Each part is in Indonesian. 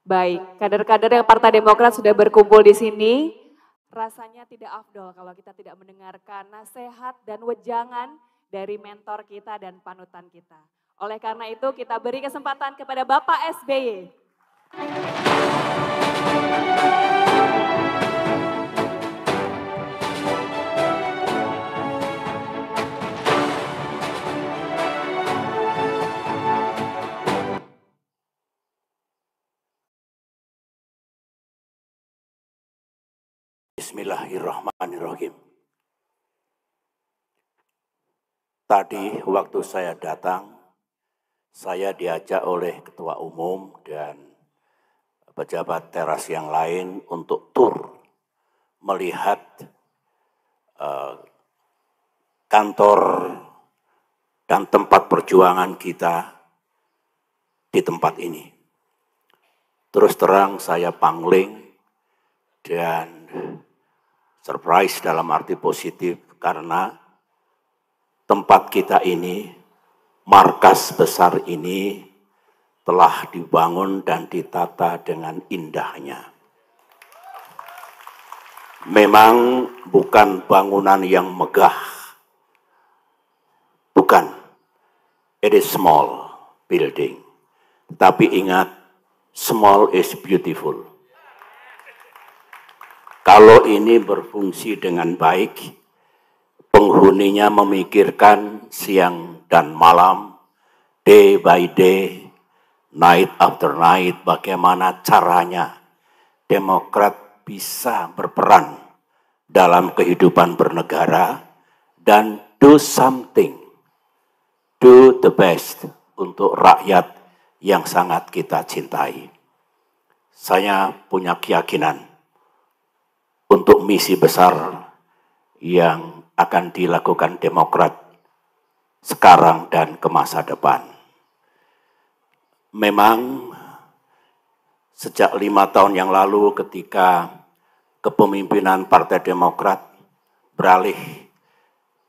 Baik, kader-kader yang Partai Demokrat sudah berkumpul di sini. Rasanya tidak afdol kalau kita tidak mendengarkan nasihat dan wejangan dari mentor kita dan panutan kita. Oleh karena itu kita beri kesempatan kepada Bapak SBY. Bismillahirrahmanirrahim. Tadi waktu saya datang, saya diajak oleh Ketua Umum dan pejabat teras yang lain untuk tur melihat kantor dan tempat perjuangan kita di tempat ini. Terus terang saya pangling dan surprise dalam arti positif karena tempat kita ini, markas besar ini telah dibangun dan ditata dengan indahnya. Memang bukan bangunan yang megah, bukan. It is small building. Tapi ingat, small is beautiful. Kalau ini berfungsi dengan baik, penghuninya memikirkan siang dan malam, day by day, night after night, bagaimana caranya Demokrat bisa berperan dalam kehidupan bernegara dan do something, do the best untuk rakyat yang sangat kita cintai. Saya punya keyakinan untuk misi besar yang akan dilakukan Demokrat sekarang dan ke masa depan. Memang sejak 5 tahun yang lalu ketika kepemimpinan Partai Demokrat beralih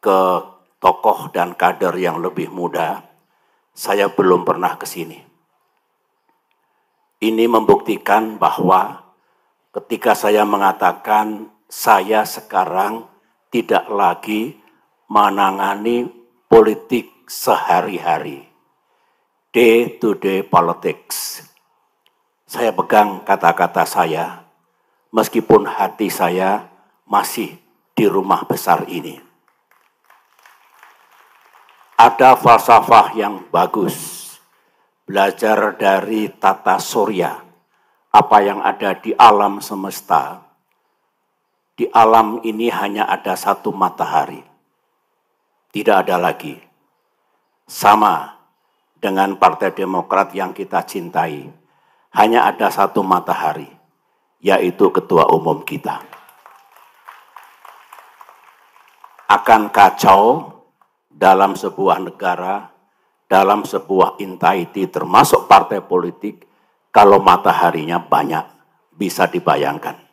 ke tokoh dan kader yang lebih muda, saya belum pernah ke sini. Ini membuktikan bahwa ketika saya mengatakan saya sekarang tidak lagi menangani politik sehari-hari, day-to-day politics. Saya pegang kata-kata saya, meskipun hati saya masih di rumah besar ini. Ada falsafah yang bagus, belajar dari tata surya, apa yang ada di alam semesta. Di alam ini hanya ada satu matahari, tidak ada lagi. Sama dengan Partai Demokrat yang kita cintai, hanya ada satu matahari, yaitu Ketua Umum kita. Akan kacau dalam sebuah negara, dalam sebuah entity termasuk partai politik, kalau mataharinya banyak, bisa dibayangkan.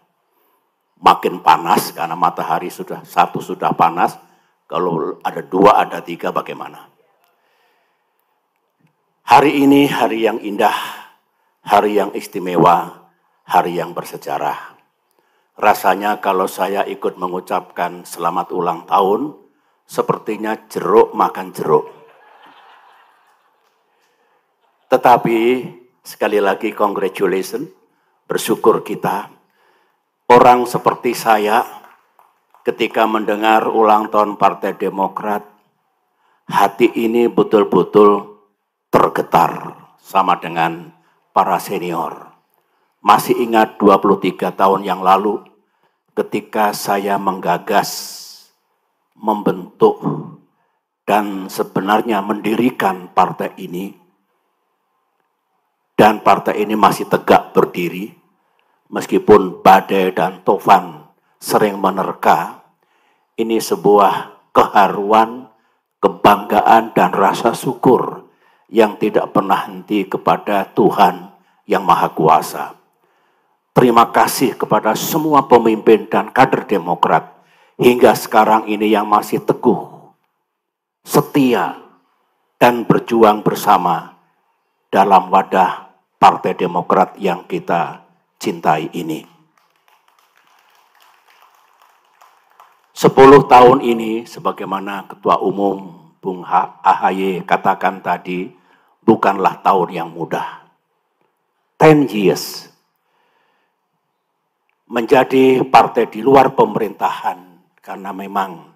Makin panas karena matahari satu sudah panas, kalau ada 2, ada 3 bagaimana? Hari ini hari yang indah, hari yang istimewa, hari yang bersejarah. Rasanya kalau saya ikut mengucapkan selamat ulang tahun, sepertinya jeruk makan jeruk. Tetapi sekali lagi congratulations, bersyukur kita. Orang seperti saya ketika mendengar ulang tahun Partai Demokrat, hati ini betul-betul tergetar sama dengan para senior. Masih ingat 23 tahun yang lalu ketika saya menggagas, membentuk, dan sebenarnya mendirikan partai ini, dan partai ini masih tegak berdiri, meskipun badai dan tofan sering menerka. Ini sebuah keharuan, kebanggaan, dan rasa syukur yang tidak pernah henti kepada Tuhan yang Maha Kuasa. Terima kasih kepada semua pemimpin dan kader Demokrat hingga sekarang ini yang masih teguh, setia, dan berjuang bersama dalam wadah Partai Demokrat yang kita cintai ini. 10 tahun ini, sebagaimana Ketua Umum Bung AHY katakan tadi, bukanlah tahun yang mudah. 10 years. Menjadi partai di luar pemerintahan, karena memang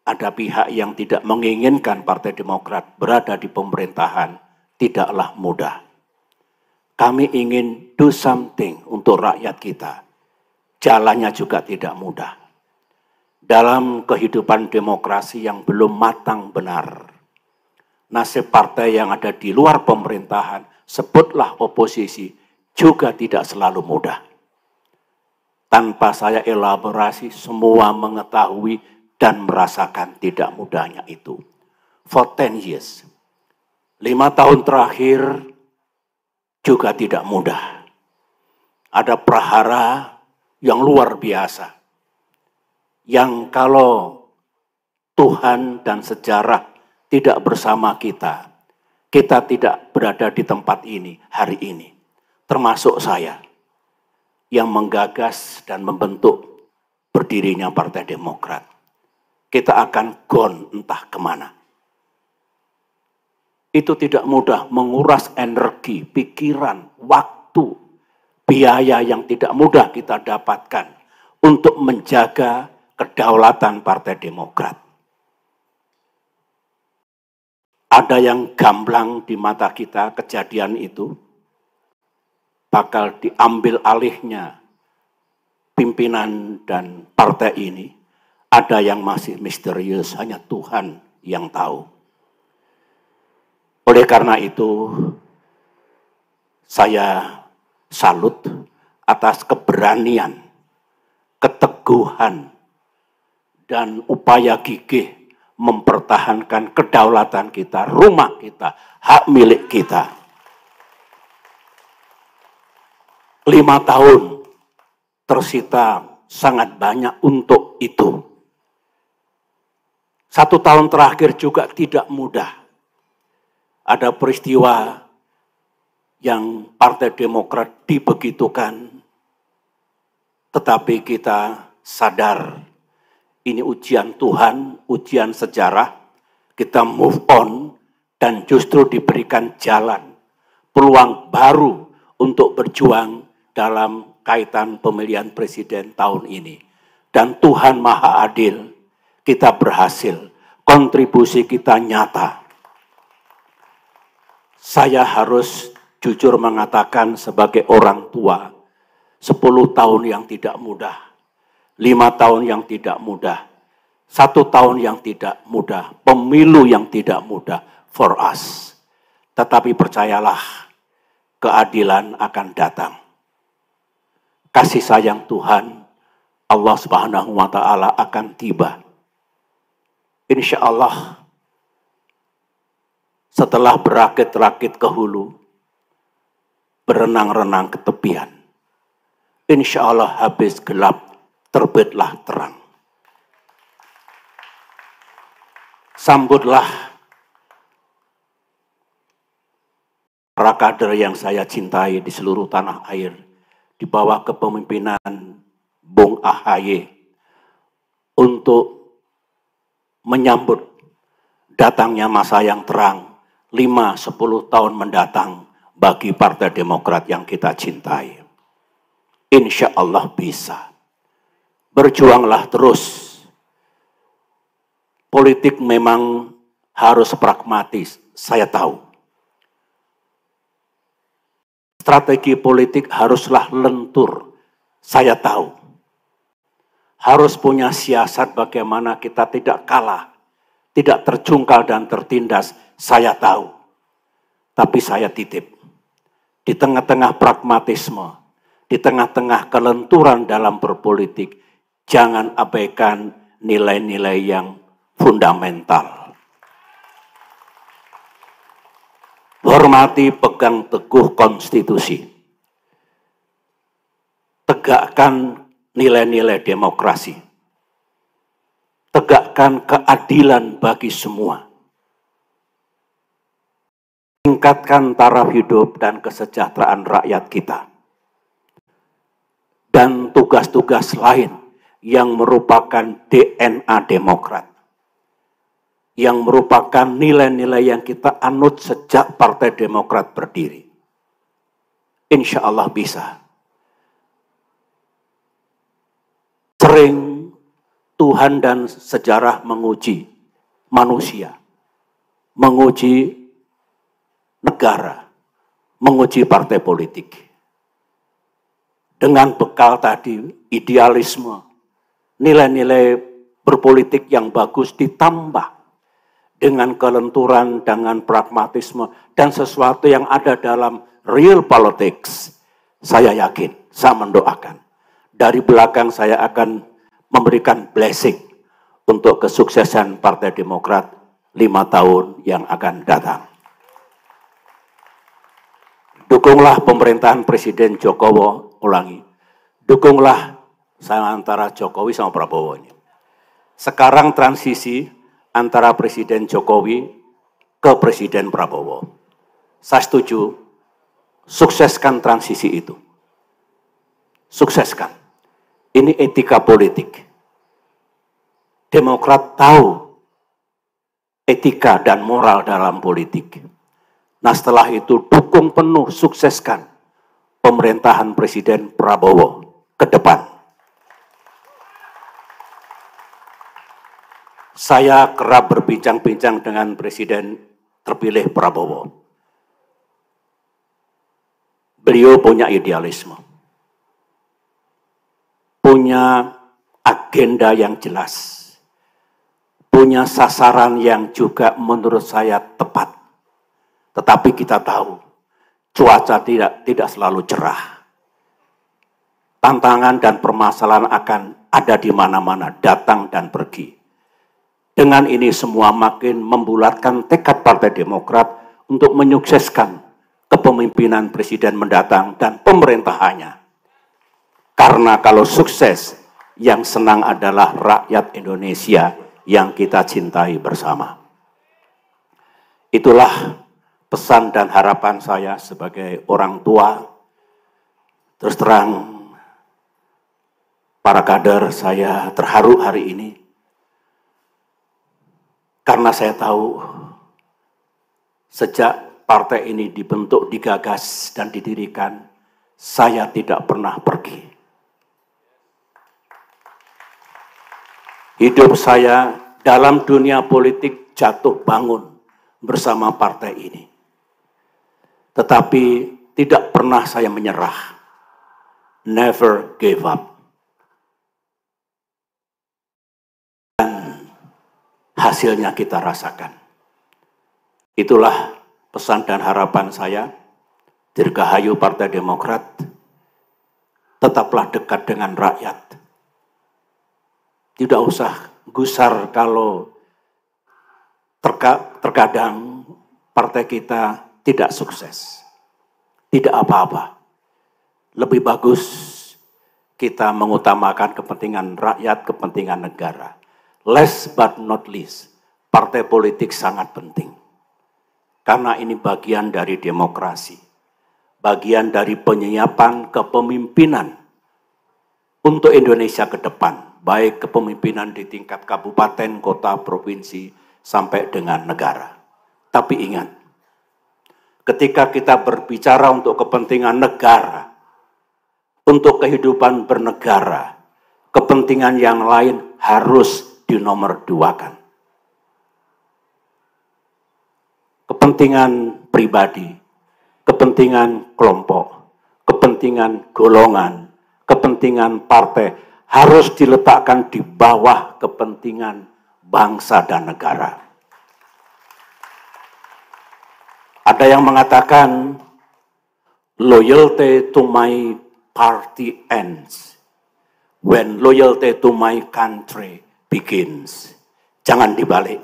ada pihak yang tidak menginginkan Partai Demokrat berada di pemerintahan, tidaklah mudah. Kami ingin do something untuk rakyat kita. Jalannya juga tidak mudah. Dalam kehidupan demokrasi yang belum matang benar, nasib partai yang ada di luar pemerintahan, sebutlah oposisi, juga tidak selalu mudah. Tanpa saya elaborasi, semua mengetahui dan merasakan tidak mudahnya itu. For 10 years. 5 tahun terakhir juga tidak mudah. Ada prahara yang luar biasa. Yang kalau Tuhan dan sejarah tidak bersama kita, kita tidak berada di tempat ini hari ini. Termasuk saya yang menggagas dan membentuk berdirinya Partai Demokrat. Kita akan gone entah kemana. Itu tidak mudah, menguras energi, pikiran, waktu, biaya yang tidak mudah kita dapatkan untuk menjaga kedaulatan Partai Demokrat. Ada yang gamblang di mata kita kejadian itu, bakal diambil alihnya pimpinan dan partai ini. Ada yang masih misterius, hanya Tuhan yang tahu. Oleh karena itu, saya salut atas keberanian, keteguhan, dan upaya gigih mempertahankan kedaulatan kita, rumah kita, hak milik kita. 5 tahun tersita sangat banyak untuk itu. 1 tahun terakhir juga tidak mudah. Ada peristiwa yang Partai Demokrat dibegitukan, tetapi kita sadar ini ujian Tuhan, ujian sejarah, kita move on dan justru diberikan jalan, peluang baru untuk berjuang dalam kaitan pemilihan presiden tahun ini. Dan Tuhan Maha Adil, kita berhasil, kontribusi kita nyata. Saya harus jujur mengatakan sebagai orang tua, 10 tahun yang tidak mudah, 5 tahun yang tidak mudah, 1 tahun yang tidak mudah, pemilu yang tidak mudah for us. Tetapi percayalah, keadilan akan datang. Kasih sayang Tuhan, Allah Subhanahu wa Ta'ala akan tiba. Insya Allah, setelah berakit-rakit ke hulu, berenang-renang ke tepian, insya Allah habis gelap, terbitlah terang. Sambutlah para kader yang saya cintai di seluruh tanah air, di bawah kepemimpinan Bung AHY, untuk menyambut datangnya masa yang terang, 5-10 tahun mendatang bagi Partai Demokrat yang kita cintai. Insya Allah bisa. Berjuanglah terus. Politik memang harus pragmatis, saya tahu. Strategi politik haruslah lentur, saya tahu. Harus punya siasat bagaimana kita tidak kalah, tidak terjungkal dan tertindas, saya tahu. Tapi saya titip, di tengah-tengah pragmatisme, di tengah-tengah kelenturan dalam berpolitik, jangan abaikan nilai-nilai yang fundamental. Hormati, pegang teguh konstitusi. Tegakkan nilai-nilai demokrasi. Tegakkan keadilan bagi semua. meningkatkan taraf hidup dan kesejahteraan rakyat kita. Dan tugas-tugas lain yang merupakan DNA Demokrat. Yang merupakan nilai-nilai yang kita anut sejak Partai Demokrat berdiri. Insya Allah bisa. Sering Tuhan dan sejarah menguji manusia, menguji negara, menguji partai politik. Dengan bekal tadi, idealisme, nilai-nilai berpolitik yang bagus ditambah dengan kelenturan, dengan pragmatisme, dan sesuatu yang ada dalam real politics. Saya yakin, saya mendoakan. Dari belakang saya akan memberikan blessing untuk kesuksesan Partai Demokrat 5 tahun yang akan datang. Dukunglah pemerintahan Presiden Jokowi, ulangi. Dukunglah saya antara Jokowi sama Prabowo ini. Sekarang transisi antara Presiden Jokowi ke Presiden Prabowo. Saya setuju, sukseskan transisi itu. Sukseskan. Ini etika politik. Demokrat tahu etika dan moral dalam politik. Nah setelah itu dukung penuh, sukseskan pemerintahan Presiden Prabowo ke depan. Saya kerap berbincang-bincang dengan Presiden terpilih Prabowo. Beliau punya idealisme. Punya agenda yang jelas. Punya sasaran yang juga menurut saya tepat. Tetapi kita tahu, cuaca tidak selalu cerah. Tantangan dan permasalahan akan ada di mana-mana, datang dan pergi. Dengan ini semua makin membulatkan tekad Partai Demokrat untuk menyukseskan kepemimpinan Presiden mendatang dan pemerintahannya. Karena kalau sukses, yang senang adalah rakyat Indonesia yang kita cintai bersama. Itulah pesan dan harapan saya sebagai orang tua. Terus terang, para kader, saya terharu hari ini. Karena saya tahu, sejak partai ini dibentuk, digagas, dan didirikan, saya tidak pernah pergi. Hidup saya dalam dunia politik jatuh bangun bersama partai ini. Tetapi tidak pernah saya menyerah. Never give up. Dan hasilnya kita rasakan. Itulah pesan dan harapan saya. Dirgahayu Partai Demokrat. Tetaplah dekat dengan rakyat. Tidak usah gusar kalau terkadang partai kita tidak sukses. Tidak apa-apa. Lebih bagus kita mengutamakan kepentingan rakyat, kepentingan negara. Last but not least, partai politik sangat penting. Karena ini bagian dari demokrasi. Bagian dari penyiapan kepemimpinan untuk Indonesia ke depan. Baik kepemimpinan di tingkat kabupaten, kota, provinsi, sampai dengan negara. Tapi ingat, ketika kita berbicara untuk kepentingan negara, untuk kehidupan bernegara, kepentingan yang lain harus dinomorduakan. Kepentingan pribadi, kepentingan kelompok, kepentingan golongan, kepentingan partai, harus diletakkan di bawah kepentingan bangsa dan negara. Ada yang mengatakan, loyalty to my party ends when loyalty to my country begins. Jangan dibalik.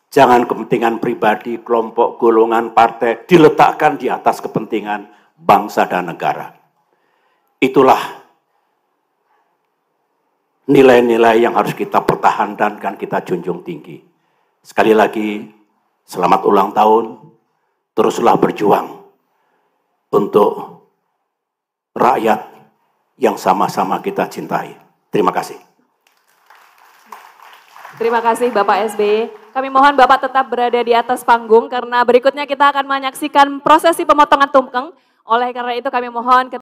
Jangan kepentingan pribadi, kelompok, golongan, partai diletakkan di atas kepentingan bangsa dan negara. Itulah nilai-nilai yang harus kita pertahankan dan kita junjung tinggi. Sekali lagi, selamat ulang tahun. teruslah berjuang untuk rakyat yang sama-sama kita cintai. Terima kasih. Terima kasih Bapak SBY. Kami mohon Bapak tetap berada di atas panggung karena berikutnya kita akan menyaksikan prosesi pemotongan tumpeng. Oleh karena itu kami mohon